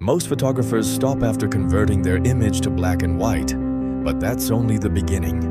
Most photographers stop after converting their image to black and white, but that's only the beginning.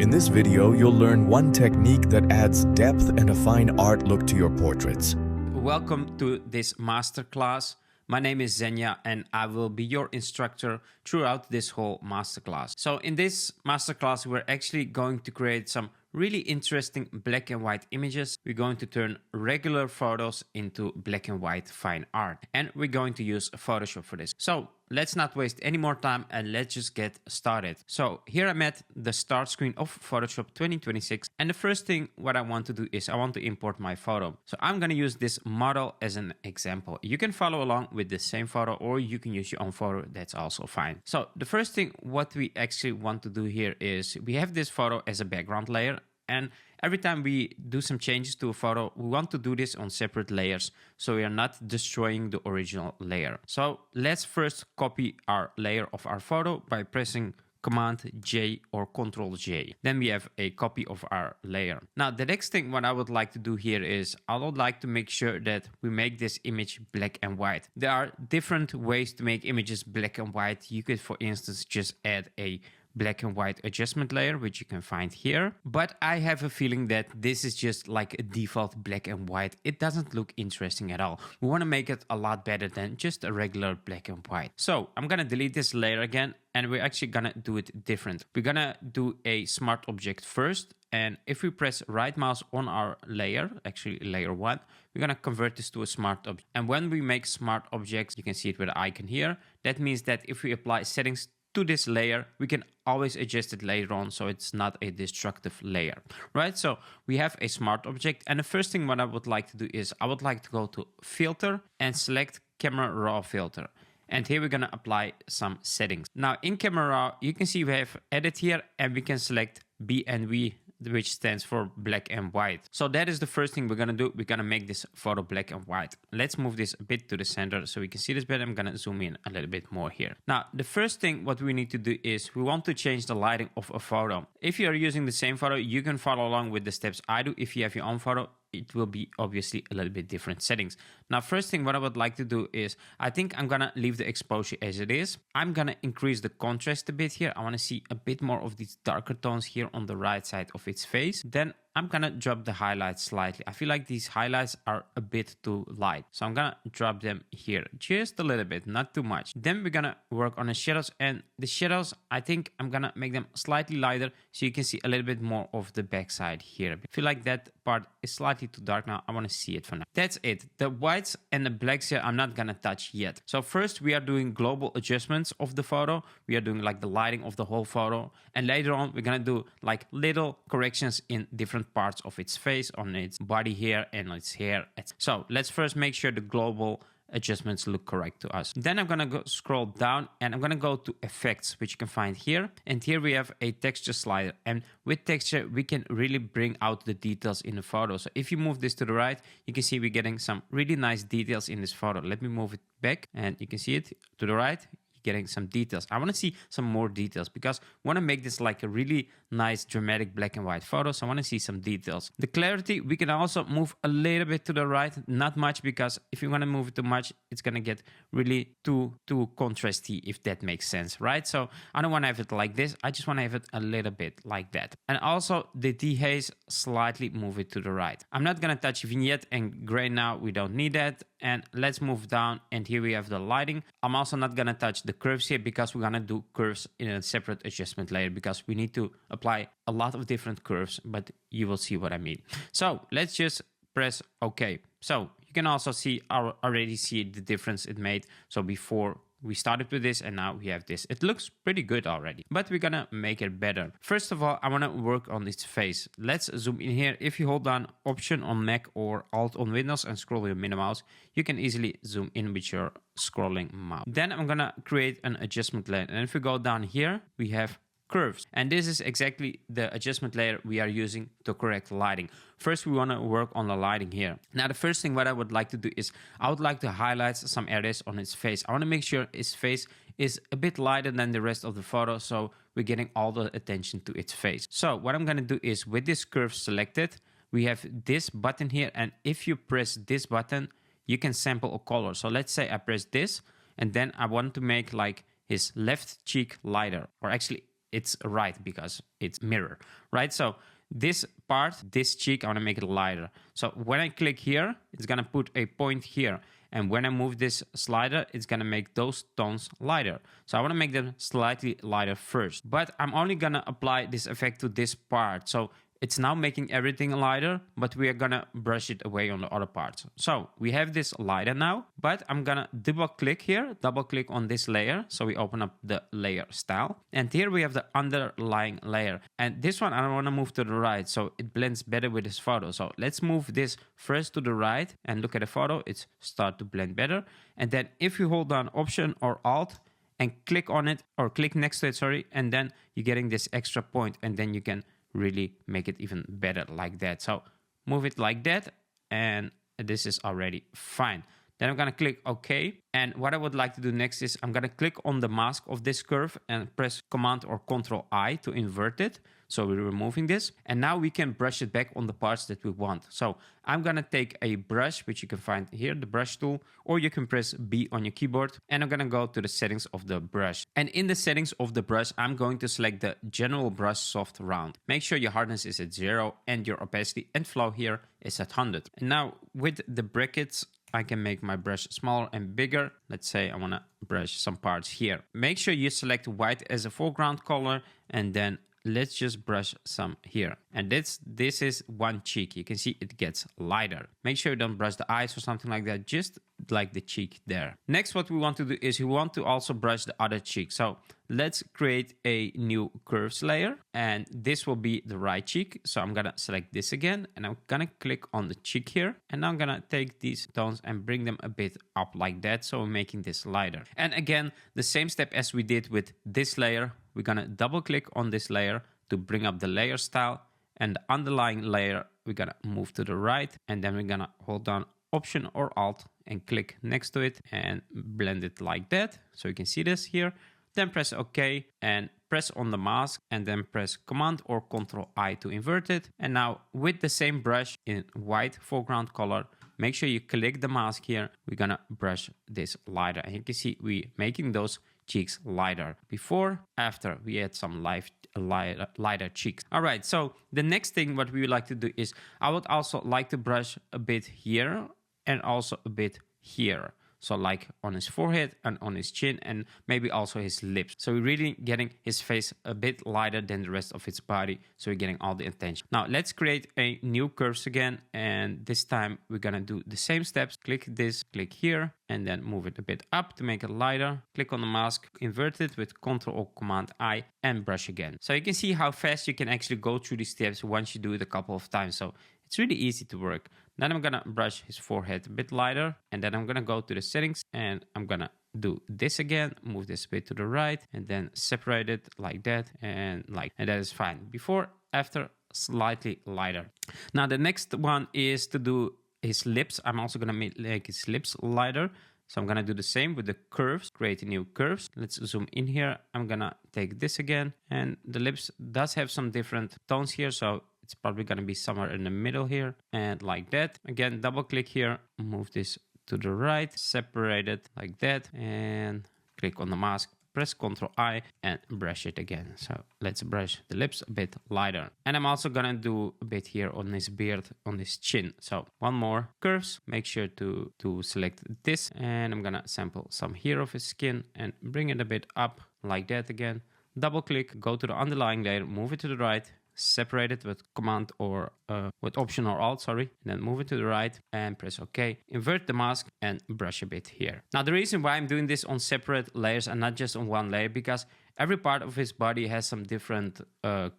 In this video, you'll learn one technique that adds depth and a fine art look to your portraits. Welcome to this masterclass. My name is Zenja and I will be your instructor throughout this whole masterclass. So in this masterclass, we're actually going to create some really interesting black and white images. We're going to turn regular photos into black and white fine art. And we're going to use Photoshop for this. So let's not waste any more time and let's just get started. So here I'm at the start screen of Photoshop 2026. And the first thing what I want to do is I want to import my photo. So I'm going to use this model as an example. You can follow along with the same photo or you can use your own photo. That's also fine. So the first thing what we actually want to do here is we have this photo as a background layer. And every time we do some changes to a photo, we want to do this on separate layers so we are not destroying the original layer. So let's first copy our layer of our photo by pressing Command J or Control J. Then we have a copy of our layer. Now the next thing what I would like to do here is I would like to make sure that we make this image black and white. There are different ways to make images black and white. You could, for instance, just add a black and white adjustment layer, which you can find here. But I have a feeling that this is just like a default black and white. It doesn't look interesting at all. We want to make it a lot better than just a regular black and white. So I'm going to delete this layer again, and we're actually going to do it different. We're going to do a smart object first. And if we press right mouse on our layer, actually layer 1, we're going to convert this to a smart object. And when we make smart objects, you can see it with the icon here. That means that if we apply settings to this layer, we can always adjust it later on so it's not a destructive layer, right? So we have a smart object, and the first thing what I would like to do is I would like to go to filter and select camera raw filter. And here we're going to apply some settings. Now in camera raw, you can see we have edit here and we can select BNV, which stands for black and white. So that is the first thing we're going to do. We're going to make this photo black and white. Let's move this a bit to the center so we can see this better. I'm going to zoom in a little bit more here. Now, the first thing what we need to do is we want to change the lighting of a photo. If you are using the same photo, you can follow along with the steps I do. If you have your own photo, it will be obviously a little bit different settings. Now, first thing what I would like to do is I think I'm going to leave the exposure as it is. I'm going to increase the contrast a bit here. I want to see a bit more of these darker tones here on the right side of its face. Then I'm going to drop the highlights slightly. I feel like these highlights are a bit too light. So I'm going to drop them here just a little bit, not too much. Then we're going to work on the shadows, and the shadows, I think I'm going to make them slightly lighter so you can see a little bit more of the backside here. I feel like that part is slightly too dark now. I want to see it for now. That's it. The whites and the blacks here, I'm not going to touch yet. So first we are doing global adjustments of the photo. We are doing like the lighting of the whole photo. And later on, we're going to do like little corrections in different parts of its face, on its body here and its hair. So let's first make sure the global adjustments look correct to us. Then I'm gonna go scroll down and I'm gonna go to effects, which you can find here. And here we have a texture slider. And with texture, we can really bring out the details in the photo. So if you move this to the right, you can see we're getting some really nice details in this photo. Let me move it back and you can see it to the right. Getting some details. I want to see some more details because I want to make this like a really nice dramatic black and white photo. So I want to see some details. The clarity, we can also move a little bit to the right, not much, because if you want to move it too much, it's going to get really too contrasty, if that makes sense, right? So I don't want to have it like this. I just want to have it a little bit like that. And also the dehaze, slightly move it to the right. I'm not going to touch vignette and gray now. We don't need that. And let's move down, and here we have the lighting. I'm also not going to touch the curves here because we're going to do curves in a separate adjustment layer because we need to apply a lot of different curves, but you will see what I mean. So let's just press OK. So you can also see, already see the difference it made. So before we started with this and now we have this. It looks pretty good already, but we're gonna make it better. First of all, I wanna work on its face. Let's zoom in here. If you hold down Option on Mac or Alt on Windows and scroll your mini mouse, you can easily zoom in with your scrolling mouse. Then I'm gonna create an adjustment layer. And if we go down here, we have curves. And this is exactly the adjustment layer we are using to correct lighting. First, we want to work on the lighting here. Now, the first thing what I would like to do is I would like to highlight some areas on its face. I want to make sure its face is a bit lighter than the rest of the photo, so we're getting all the attention to its face. So what I'm going to do is with this curve selected, we have this button here, and if you press this button, you can sample a color. So let's say I press this, And then I want to make like his left cheek lighter, or actually it's right because it's mirror, right? So this part, this cheek, I want to make it lighter. So when I click here, it's going to put a point here. And when I move this slider, it's going to make those tones lighter. So I want to make them slightly lighter first. But I'm only going to apply this effect to this part. So it's now making everything lighter, but we are going to brush it away on the other parts. So we have this lighter now, but I'm going to double click here, double click on this layer. So we open up the layer style. And here we have the underlying layer. And this one, I want to move to the right, so it blends better with this photo. So let's move this first to the right and look at the photo. It's start to blend better. And then if you hold down Option or Alt and click on it, or click next to it, sorry, and then you're getting this extra point, and then you can really make it even better like that. So move it like that, and this is already fine. Then I'm gonna click OK. And what I would like to do next is I'm gonna click on the mask of this curve and press Command or Control I to invert it. So we're removing this. And now we can brush it back on the parts that we want. So I'm gonna take a brush, which you can find here, the brush tool, or you can press B on your keyboard. And I'm gonna go to the settings of the brush. And in the settings of the brush, I'm going to select the General Brush Soft Round. Make sure your hardness is at 0 and your opacity and flow here is at 100. And now with the brackets, I can make my brush smaller and bigger. Let's say I want to brush some parts here. Make sure you select white as a foreground color, and then let's just brush some here. And this is one cheek. You can see it gets lighter. Make sure you don't brush the eyes or something like that, just like the cheek there. Next, what we want to do is we want to also brush the other cheek. So let's create a new curves layer, and this will be the right cheek. So I'm gonna select this again, and I'm gonna click on the cheek here, and I'm gonna take these tones and bring them a bit up like that. So we're making this lighter. And again, the same step as we did with this layer, we're gonna double click on this layer to bring up the layer style, and the underlying layer, we're gonna move to the right, and then we're gonna hold down Option or Alt and click next to it and blend it like that. So you can see this here. Then press OK and press on the mask, and then press Command or Control I to invert it. And now with the same brush in white foreground color, make sure you click the mask here. We're gonna brush this lighter, and you can see we making those cheeks lighter. Before, after, we had some lighter cheeks. All right, so the next thing what we would like to do is I would also like to brush a bit here and also a bit here. So like on his forehead and on his chin, and maybe also his lips. So we're really getting his face a bit lighter than the rest of his body. So we're getting all the attention. Now let's create a new curves again. And this time we're gonna do the same steps. Click this, click here, and then move it a bit up to make it lighter. Click on the mask, invert it with Control or Command I, and brush again. So you can see how fast you can actually go through these steps once you do it a couple of times. So it's really easy to work. Then I'm gonna brush his forehead a bit lighter, and then I'm gonna go to the settings, and I'm gonna do this again, move this a bit to the right, and then separate it like that, and that is fine. Before, after, slightly lighter. Now the next one is to do his lips. I'm also gonna make his lips lighter. So I'm gonna do the same with the curves, create a new curves. Let's zoom in here. I'm gonna take this again, and the lips does have some different tones here, so it's probably gonna be somewhere in the middle here, and like that. Again, double click here, move this to the right, separate it like that, and click on the mask, press Ctrl I, and brush it again. So let's brush the lips a bit lighter. And I'm also gonna do a bit here on his beard, on his chin. So one more curves, make sure to select this, and I'm gonna sample some here of his skin and bring it a bit up like that again. Double click, go to the underlying layer, move it to the right, separate it with Command or with Option or Alt, sorry, and then move it to the right and press OK. Invert the mask and brush a bit here. Now the reason why I'm doing this on separate layers and not just on one layer, because every part of his body has some different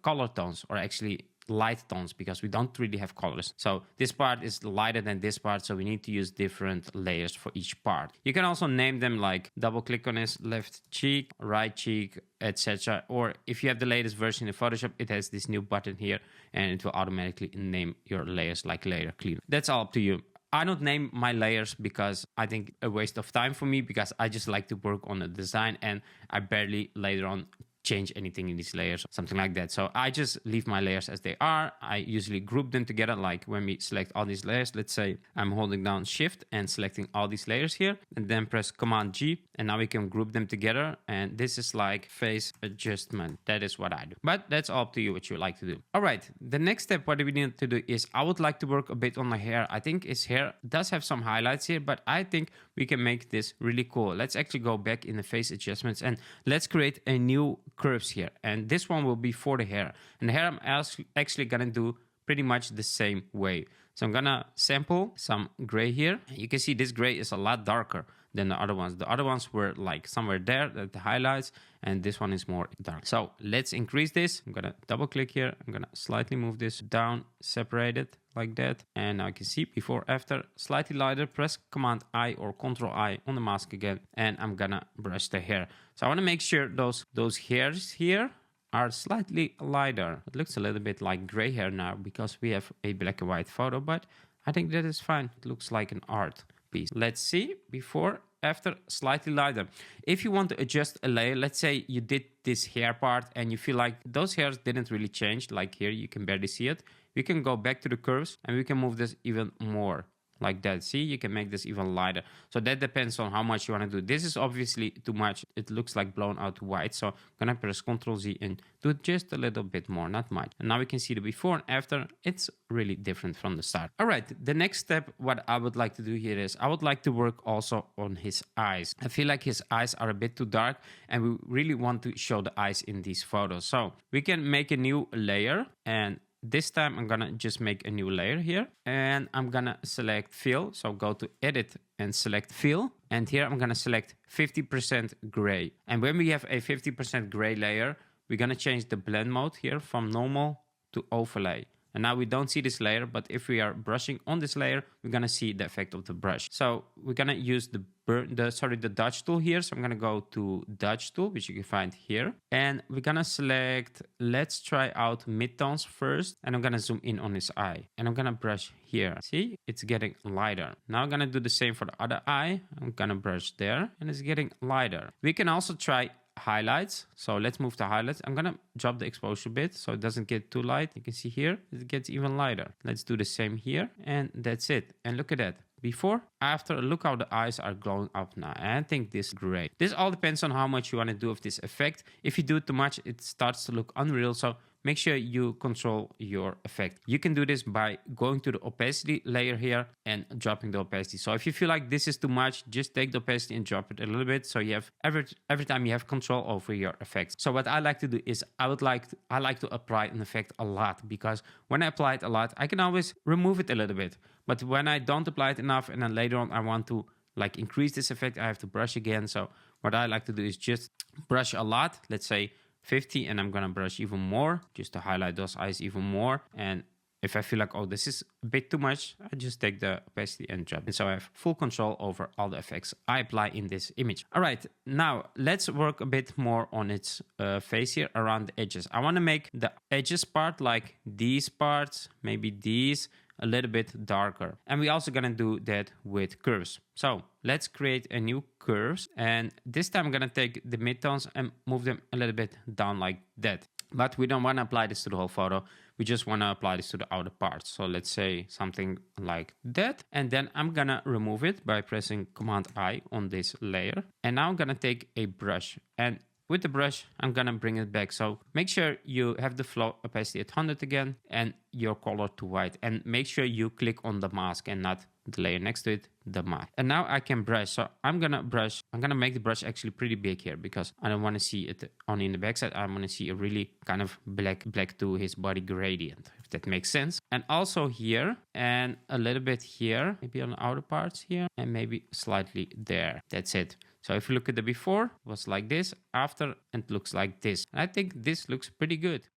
color tones, or actually light tones, because we don't really have colors. So this part is lighter than this part, so we need to use different layers for each part. You can also name them, like double click on his left cheek, right cheek, etc. Or if you have the latest version in Photoshop, it has this new button here, and it will automatically name your layers, like layer cleaner. That's all up to you. I don't name my layers because I think a waste of time for me, because I just like to work on the design, and I barely later on change anything in these layers, something like that. So I just leave my layers as they are. I usually group them together, like when we select all these layers. Let's say I'm holding down Shift and selecting all these layers here, and then press Command G, and now we can group them together. And this is like face adjustment. That is what I do, but that's all up to you what you like to do. All right, the next step, what we need to do is I would like to work a bit on my hair. I think his hair does have some highlights here, but I think we can make this really cool. Let's actually go back in the face adjustments and let's create a new curves here. And this one will be for the hair. And the hair I'm actually gonna do pretty much the same way. So I'm gonna sample some gray here. You can see this gray is a lot darker than the other ones. The other ones were like somewhere there, the highlights, and this one is more dark. So let's increase this. I'm gonna double click here. I'm gonna slightly move this down, separate it like that. And now you can see before, after, slightly lighter. Press Command I or Control I on the mask again. And I'm gonna brush the hair. So I wanna make sure those hairs here are slightly lighter. It looks a little bit like gray hair now because we have a black and white photo, but I think that is fine. It looks like an art piece. Let's see, before, after, slightly lighter. If you want to adjust a layer, let's say you did this hair part and you feel like those hairs didn't really change, like here, you can barely see it. We can go back to the curves and we can move this even more. Like that. See, you can make this even lighter. So that depends on how much you want to do. This is obviously too much. It looks like blown out white. So I'm gonna press Ctrl Z and do just a little bit more, not much. And now we can see the before and after. It's really different from the start. All right, the next step, what I would like to do here is I would like to work also on his eyes. I feel like his eyes are a bit too dark and we really want to show the eyes in these photos. So we can make a new layer, and this time I'm gonna just make a new layer here and I'm gonna select fill. So go to edit and select fill. And here I'm gonna select 50% gray. And when we have a 50% gray layer, we're gonna change the blend mode here from normal to overlay. And now we don't see this layer, but if we are brushing on this layer, we're gonna see the effect of the brush. So we're gonna use the dodge tool here. So I'm gonna go to dodge tool, which you can find here. And we're gonna select, let's try out midtones first. And I'm gonna zoom in on his eye. And I'm gonna brush here. See, it's getting lighter. Now I'm gonna do the same for the other eye. I'm gonna brush there and it's getting lighter. We can also try highlights. So let's move to highlights. I'm gonna drop the exposure a bit so it doesn't get too light. You can see here it gets even lighter. Let's do the same here and that's it. And look at that. Before, after, look how the eyes are glowing up now. And I think this is great. This all depends on how much you want to do of this effect. If you do it too much, it starts to look unreal. So make sure you control your effect. You can do this by going to the opacity layer here and dropping the opacity. So if you feel like this is too much, just take the opacity and drop it a little bit. So you have every time you have control over your effects. So what I like to do is I like to apply an effect a lot, because when I apply it a lot, I can always remove it a little bit. But when I don't apply it enough and then later on I want to like increase this effect, I have to brush again. So what I like to do is just brush a lot. Let's say 50, and I'm gonna brush even more just to highlight those eyes even more. And if I feel like, oh, this is a bit too much, I just take the opacity and drop it. And so I have full control over all the effects I apply in this image. All right, now let's work a bit more on its face here around the edges. I want to make the edges part, like these parts, maybe these, a little bit darker. And we're also gonna do that with curves. So let's create a new curves. And this time I'm gonna take the midtones and move them a little bit down like that. But we don't wanna apply this to the whole photo. We just wanna apply this to the outer parts. So let's say something like that. And then I'm gonna remove it by pressing Command I on this layer. And now I'm gonna take a brush, and with the brush, I'm gonna bring it back. So make sure you have the flow opacity at 100 again and your color to white. And make sure you click on the mask and not the layer next to it, the mask. And now I can brush. So I'm gonna make the brush actually pretty big here because I don't wanna see it only in the backside. I wanna see a really kind of black to his body gradient, if that makes sense. And also here and a little bit here, maybe on the outer parts here and maybe slightly there. That's it. So if you look at the before, it was like this, after, and it looks like this. I think this looks pretty good.